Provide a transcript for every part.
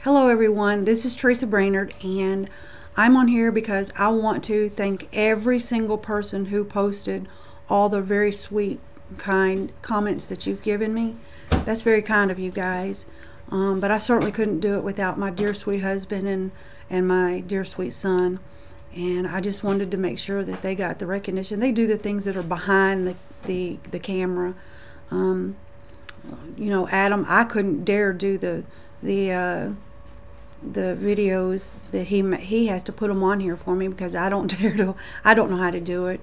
Hello everyone, this is Theresa Brainard, and I'm on here because I want to thank every single person who posted all the very sweet, kind comments that you've given me. That's very kind of you guys, but I certainly couldn't do it without my dear sweet husband and my dear sweet son. And I just wanted to make sure that they got the recognition. They do the things that are behind the camera. You know, Adam, I couldn't dare do the videos that he has to put them on here for me because I don't dare to. I don't know how to do it.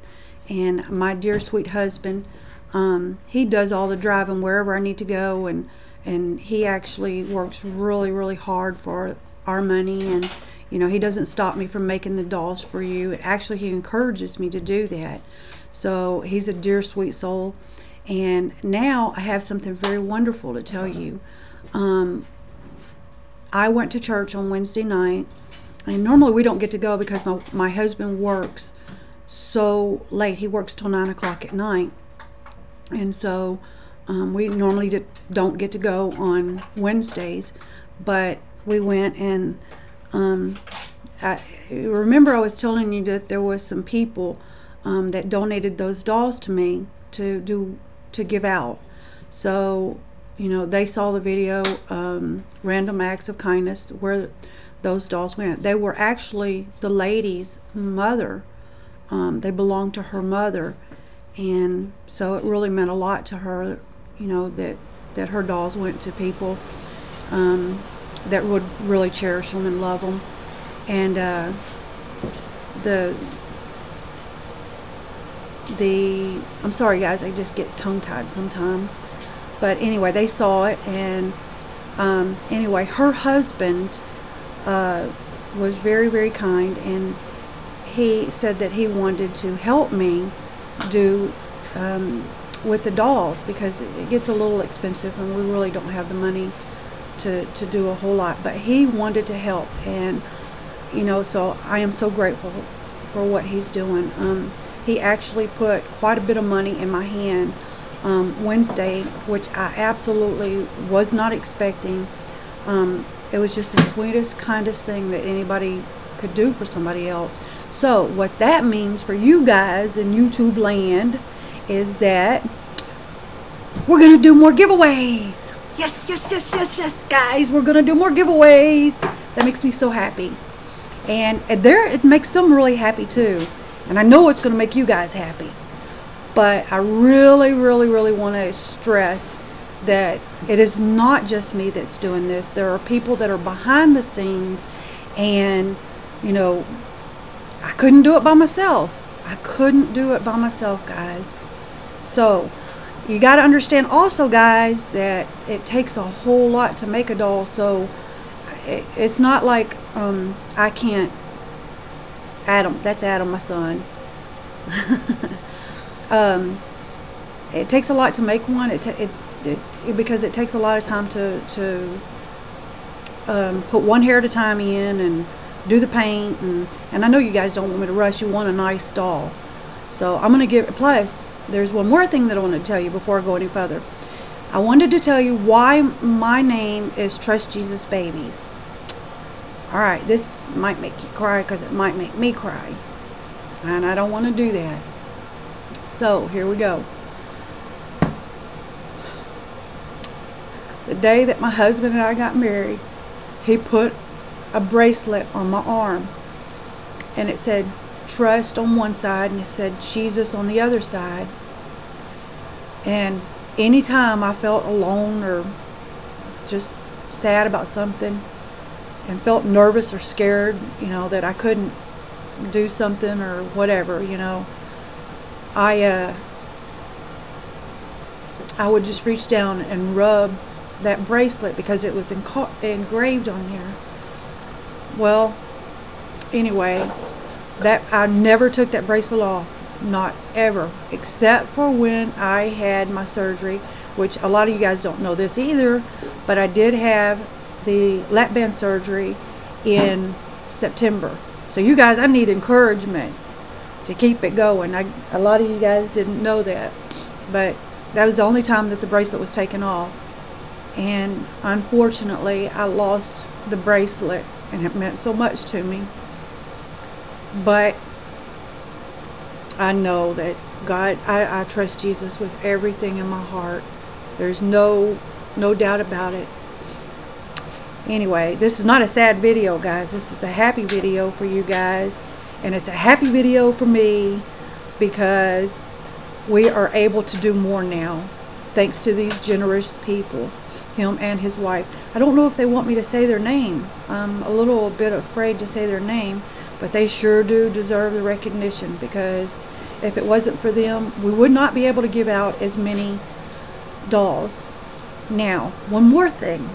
And my dear sweet husband, he does all the driving wherever I need to go, and he actually works really hard for our money, and you know, he doesn't stop me from making the dolls for you. Actually, he encourages me to do that. So he's a dear sweet soul. And now I have something very wonderful to tell you. I went to church on Wednesday night, and normally we don't get to go because my husband works so late. He works till 9 o'clock at night, and so we normally don't get to go on Wednesdays, but we went. And I remember I was telling you that there was some people that donated those dolls to me to give out. So you know, they saw the video, Random Acts of Kindness, where those dolls went. They were actually the lady's mother. They belonged to her mother, and so it really meant a lot to her, you know, that her dolls went to people that would really cherish them and love them. And I'm sorry guys, I just get tongue-tied sometimes. But anyway, they saw it, and anyway, her husband was very kind, and he said that he wanted to help me do with the dolls because it gets a little expensive, and we really don't have the money to do a whole lot. But he wanted to help, and you know, so I am so grateful for what he's doing. He actually put quite a bit of money in my hand Wednesday, which I absolutely was not expecting. It was just the sweetest, kindest thing that anybody could do for somebody else. So what that means for you guys in YouTube land is that we're gonna do more giveaways. Yes, guys, we're gonna do more giveaways. That makes me so happy, and it makes them really happy too, and I know it's gonna make you guys happy. But I really want to stress that it is not just me that's doing this. There are people that are behind the scenes, and you know, I couldn't do it by myself. I couldn't do it by myself, guys. So you got to understand also, guys, that it takes a whole lot to make a doll. So it's not like I can't. Adam, that's Adam, my son. It takes a lot to make one. Because it takes a lot of time to put one hair at a time in and do the paint, and I know you guys don't want me to rush. You want a nice doll, so I'm gonna give. Plus, there's one more thing that I want to tell you before I go any further. I wanted to tell you why my name is Trust Jesus Babies. All right, this might make you cry because it might make me cry, and I don't want to do that. So here we go. The day that my husband and I got married, he put a bracelet on my arm, and it said Trust on one side, and it said Jesus on the other side. And anytime I felt alone or just sad about something and felt nervous or scared, you know, that I couldn't do something or whatever, you know, I would just reach down and rub that bracelet because it was engraved on there. Well, anyway, that I never took that bracelet off, not ever, except for when I had my surgery, which a lot of you guys don't know this either, but I did have the lap band surgery in September. So you guys, I need encouragement to keep it going. A lot of you guys didn't know that, but that was the only time that the bracelet was taken off. and unfortunately I lost the bracelet, and it meant so much to me. But I know that God, I trust Jesus with everything in my heart. There's no doubt about it. Anyway, this is not a sad video, guys. This is a happy video for you guys. And it's a happy video for me because we are able to do more now, thanks to these generous people, him and his wife. I don't know if they want me to say their name. I'm a little bit afraid to say their name, but they sure do deserve the recognition, because if it wasn't for them, we would not be able to give out as many dolls. Now, one more thing.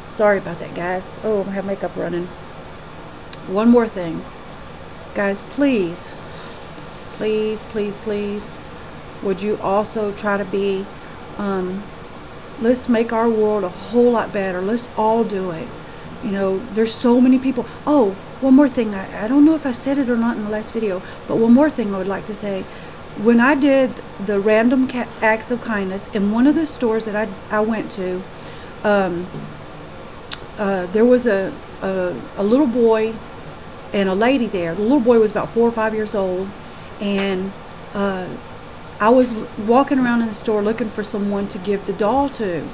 Sorry about that, guys. Oh, I have makeup running. One more thing. Guys, please, please, please, please, would you also try to be, let's make our world a whole lot better. Let's all do it. You know, there's so many people. Oh, one more thing. I don't know if I said it or not in the last video, but one more thing I would like to say. When I did the random acts of kindness in one of the stores that I went to, there was a little boy and a lady there. The little boy was about 4 or 5 years old, and I was walking around in the store looking for someone to give the doll to,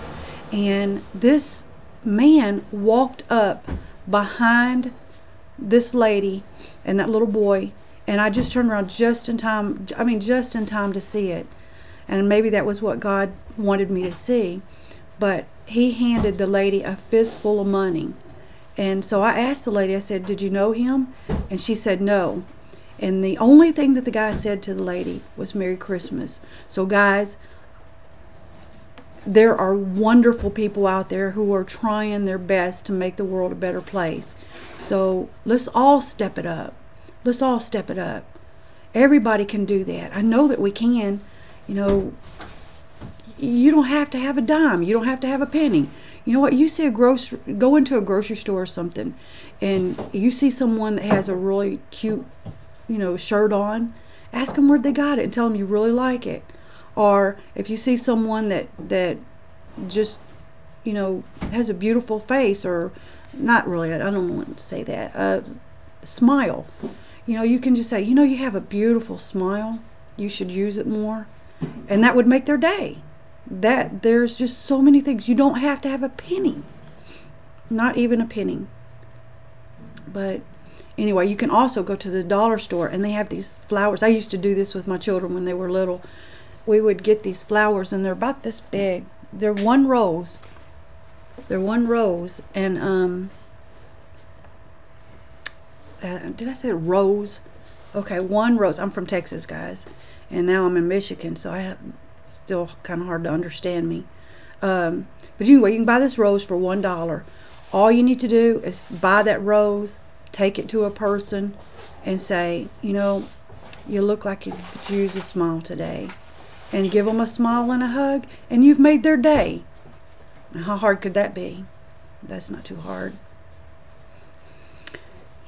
and this man walked up behind this lady and that little boy, and I just turned around just in time. I mean, just in time to see it. And maybe that was what God wanted me to see. But he handed the lady a fistful of money. And so I asked the lady, I said, "Did you know him?" And she said no. And the only thing that the guy said to the lady was "Merry Christmas." So guys, there are wonderful people out there who are trying their best to make the world a better place. So let's all step it up. Let's all step it up. Everybody can do that. I know that we can. You know, you don't have to have a dime. You don't have to have a penny. You know what? You see go into a grocery store or something, and you see someone that has a really cute, you know, shirt on. Ask them where they got it and tell them you really like it. Or if you see someone that just, you know, has a beautiful face, or not really, I don't want to say that, smile. You know, you can just say, you know, you have a beautiful smile. You should use it more. And that would make their day. There's just so many things. You don't have to have a penny. Not even a penny. But anyway, you can also go to the dollar store, and they have these flowers. I used to do this with my children when they were little. We would get these flowers, and they're about this big. They're one rose. They're one rose. And did I say rose? Okay, one rose. I'm from Texas, guys, and now I'm in Michigan, so still kind of hard to understand me. But anyway, you can buy this rose for $1. All you need to do is buy that rose, take it to a person, and say, you know, you look like you could use a smile today. And give them a smile and a hug, and you've made their day. And how hard could that be? That's not too hard.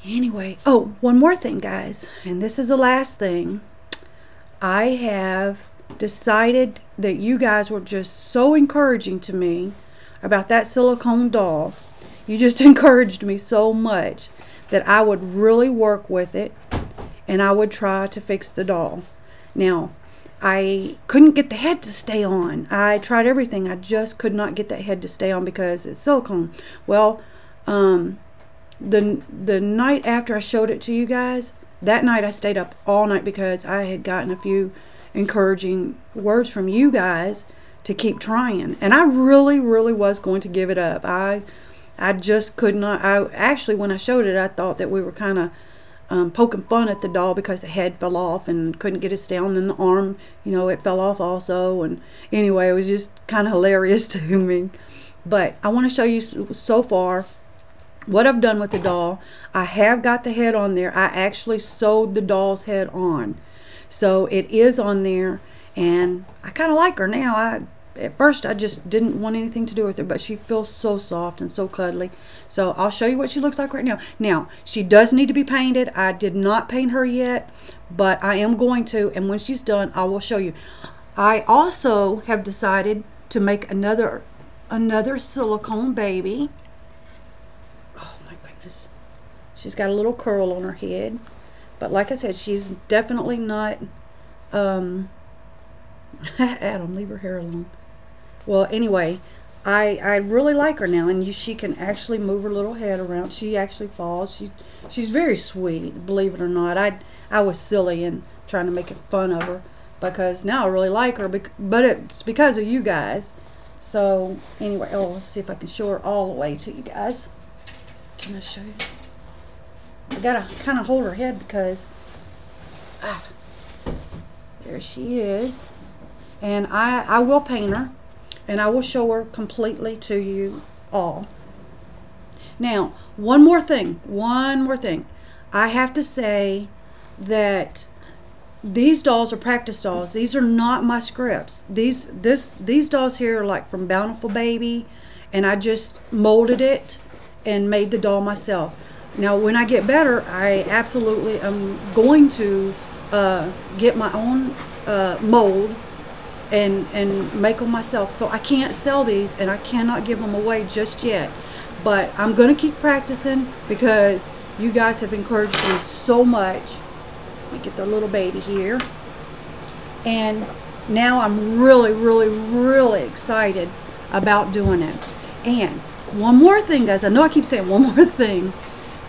Anyway, oh, one more thing, guys, and this is the last thing. I have decided that you guys were just so encouraging to me about that silicone doll. You just encouraged me so much that I would really work with it, and I would try to fix the doll. Now, I couldn't get the head to stay on. I tried everything. I just could not get that head to stay on because it's silicone. Well, the night after I showed it to you guys, that night I stayed up all night because I had gotten a few encouraging words from you guys to keep trying. And I really, really was going to give it up. I just could not. Actually, when I showed it, I thought that we were kind of poking fun at the doll because the head fell off and couldn't get it down. Then the arm, you know, it fell off also. And anyway, it was just kind of hilarious to me. But I want to show you so far what I've done with the doll. I have got the head on there. I actually sewed the doll's head on. So it is on there, and I kind of like her now. At first I just didn't want anything to do with her, but she feels so soft and so cuddly. So I'll show you what she looks like right now. Now, she does need to be painted. I did not paint her yet, but I am going to, and when she's done, I will show you. I also have decided to make another another silicone baby. Oh my goodness. She's got a little curl on her head. But like I said, she's definitely not, Adam, leave her hair alone. Well, anyway, I really like her now, and she can actually move her little head around. She actually falls. She's very sweet, believe it or not. I was silly and trying to make fun of her, because now I really like her, but it's because of you guys. So anyway, let's see if I can show her all the way to you guys. Can I show you? I gotta kind of hold her head because there she is. And I will paint her, and I will show her completely to you all. Now, one more thing. I have to say that these dolls are practice dolls. These are not my scripts. These dolls here are like from Bountiful Baby, and I just molded it and made the doll myself. Now, when I get better, I absolutely am going to get my own mold and make them myself. So I can't sell these, and I cannot give them away just yet. But I'm going to keep practicing because you guys have encouraged me so much. Let me get the little baby here. And now I'm really, really, really excited about doing it. And one more thing, guys. I know I keep saying one more thing.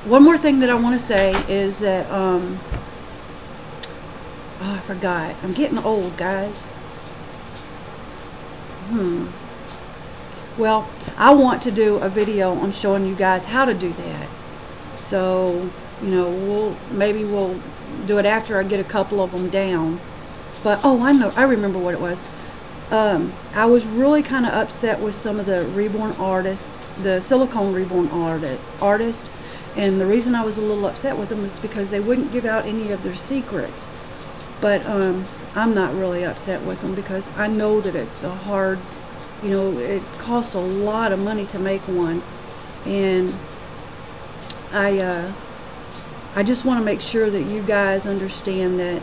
One more thing that I want to say is that, oh, I forgot. I'm getting old, guys. Well, I want to do a video on showing you guys how to do that. So, you know, maybe we'll do it after I get a couple of them down. But, oh, I remember what it was. I was really kind of upset with some of the Reborn artists, the Silicone Reborn artists. And the reason I was a little upset with them is because they wouldn't give out any of their secrets. But I'm not really upset with them because I know that it's a hard, you know, it costs a lot of money to make one. And I just want to make sure that you guys understand that,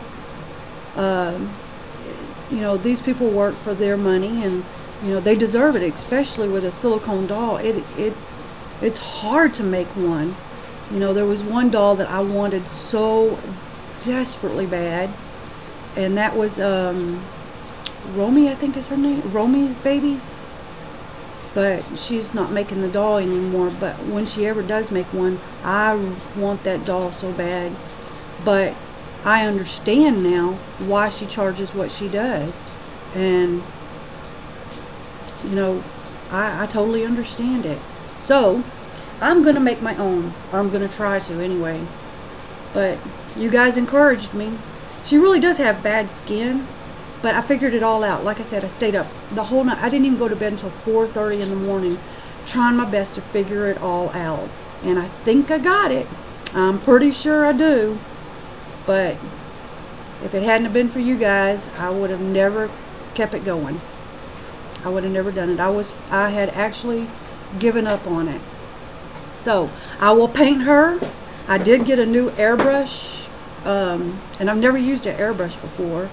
you know, these people work for their money, and, you know, they deserve it, especially with a silicone doll. It's hard to make one. You know, there was one doll that I wanted so desperately bad, and that was Romy, I think is her name, Romy Babies. But she's not making the doll anymore. But when she ever does make one, I want that doll so bad. But I understand now why she charges what she does, and, you know, I totally understand it. So I'm gonna make my own, or I'm gonna try to anyway. But you guys encouraged me. She really does have bad skin, but I figured it all out. Like I said, I stayed up the whole night. I didn't even go to bed until 4:30 in the morning, trying my best to figure it all out. And I think I got it. I'm pretty sure I do. But if it hadn't have been for you guys, I would have never kept it going. I would have never done it. I had actually given up on it. So I will paint her. I did get a new airbrush, and I've never used an airbrush before.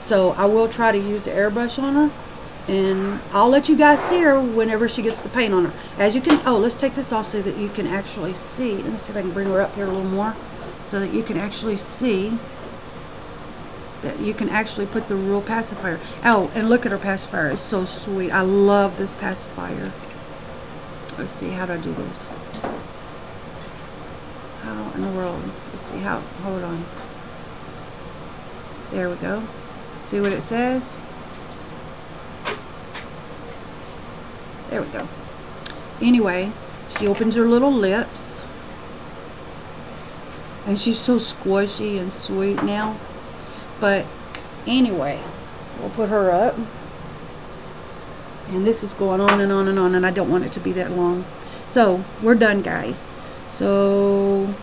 So I will try to use the airbrush on her, and I'll let you guys see her whenever she gets the paint on her. As you can, oh, let's take this off so that you can actually see. Let me see if I can bring her up here a little more so that you can actually see that you can actually put the real pacifier. Oh, and look at her pacifier. It's so sweet. I love this pacifier. Let's see, how do I do this? How in the world? Let's see how, hold on. There we go. See what it says? There we go. Anyway, she opens her little lips. And she's so squishy and sweet now. But anyway, we'll put her up. And this is going on and on and on, and I don't want it to be that long. So, we're done, guys. So,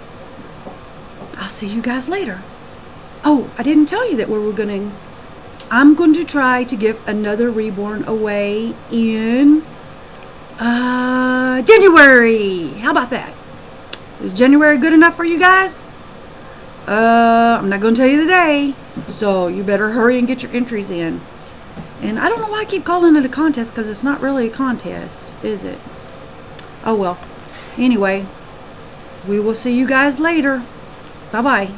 I'll see you guys later. Oh, I didn't tell you that I'm going to try to give another Reborn away in January. How about that? Is January good enough for you guys? I'm not going to tell you the day, so you better hurry and get your entries in. And I don't know why I keep calling it a contest, because it's not really a contest, is it? Oh well. Anyway, we will see you guys later. Bye-bye.